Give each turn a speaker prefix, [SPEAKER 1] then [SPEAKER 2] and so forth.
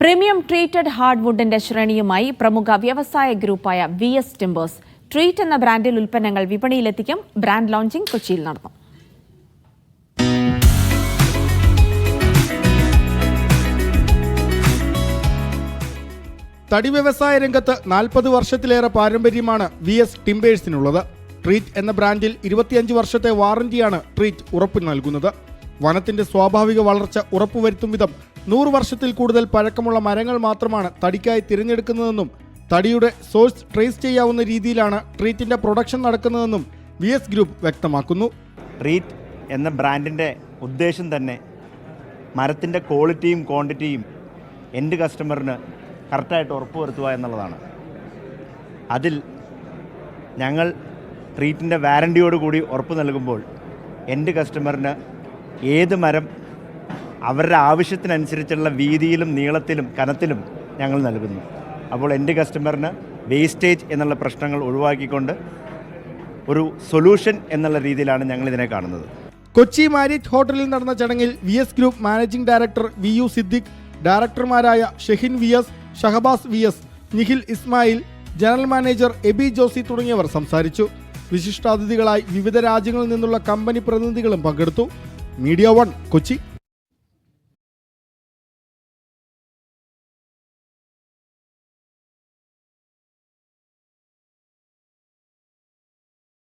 [SPEAKER 1] Premium treated ഹാർഡ്വുഡിന്റെ ശ്രേണിയുമായി പ്രമുഖ വ്യവസായ ഗ്രൂപ്പായ VS timbers treat എന്ന ബ്രാൻഡിൽ ഉൽപ്പന്നങ്ങൾ വിപണിയിലെത്തിക്കും. ബ്രാൻഡ് ലോഞ്ചിംഗ് കൊച്ചിയിൽ നടന്നു.
[SPEAKER 2] തടി വ്യവസായ രംഗത്ത് 40 വർഷത്തിലേറെ പാരമ്പര്യമാണ് VS ടിമ്പേഴ്സിനുള്ളത്. ട്രീറ്റ് എന്ന ബ്രാൻഡിൽ 25 വർഷത്തെ വാറന്റിയാണ് ട്രീറ്റ് ഉറപ്പു നൽകുന്നത്. വനത്തിന്റെ സ്വാഭാവിക വളർച്ച ഉറപ്പുവരുത്തും വിധം 100 വർഷത്തിൽ കൂടുതൽ പഴക്കമുള്ള മരങ്ങൾ മാത്രമാണ് തടിക്കായി തിരഞ്ഞെടുക്കുന്നതെന്നും തടിയുടെ സോഴ്സ് ട്രേസ് ചെയ്യാവുന്ന രീതിയിലാണ് ട്രീറ്റിന്റെ പ്രൊഡക്ഷൻ നടക്കുന്നതെന്നും VS ഗ്രൂപ്പ് വ്യക്തമാക്കുന്നു.
[SPEAKER 3] ട്രീറ്റ് എന്ന ബ്രാൻഡിൻ്റെ ഉദ്ദേശം തന്നെ മരത്തിൻ്റെ ക്വാളിറ്റിയും ക്വാണ്ടിറ്റിയും എൻഡ് കസ്റ്റമറിന് കറക്റ്റായിട്ട് ഉറപ്പുവരുത്തുക എന്നുള്ളതാണ്. അതിൽ ഞങ്ങൾ ട്രീറ്റിൻ്റെ വാറൻറ്റിയോടുകൂടി ഉറപ്പ് നൽകുമ്പോൾ എൻഡ് കസ്റ്റമറിന് ഏത് മരം അവരുടെ ആവശ്യത്തിനനുസരിച്ചുള്ള വീതിയിലും നീളത്തിലും കനത്തിലും ഞങ്ങൾ നൽകുന്നു. അപ്പോൾ എൻഡ് കസ്റ്റമറിന് വേസ്റ്റേജ് എന്നുള്ള പ്രശ്നങ്ങൾ ഒഴിവാക്കിക്കൊണ്ട് ഒരു സൊല്യൂഷൻ എന്നുള്ള രീതിയിലാണ് ഞങ്ങളിതിനെ കാണുന്നത്.
[SPEAKER 2] കൊച്ചി മാരിയറ്റ് ഹോട്ടലിൽ നടന്ന ചടങ്ങിൽ VS group managing director VU Siddique, ഡയറക്ടർമാരായ Shehin VS, Shahbaz VS, Nikhil Ismail, general manager Aby Josy തുടങ്ങിയവർ സംസാരിച്ചു. വിശിഷ്ടാതിഥികളായി വിവിധ രാജ്യങ്ങളിൽ നിന്നുള്ള കമ്പനി പ്രതിനിധികളും പങ്കെടുത്തു. മീഡിയ 1 കൊച്ചി.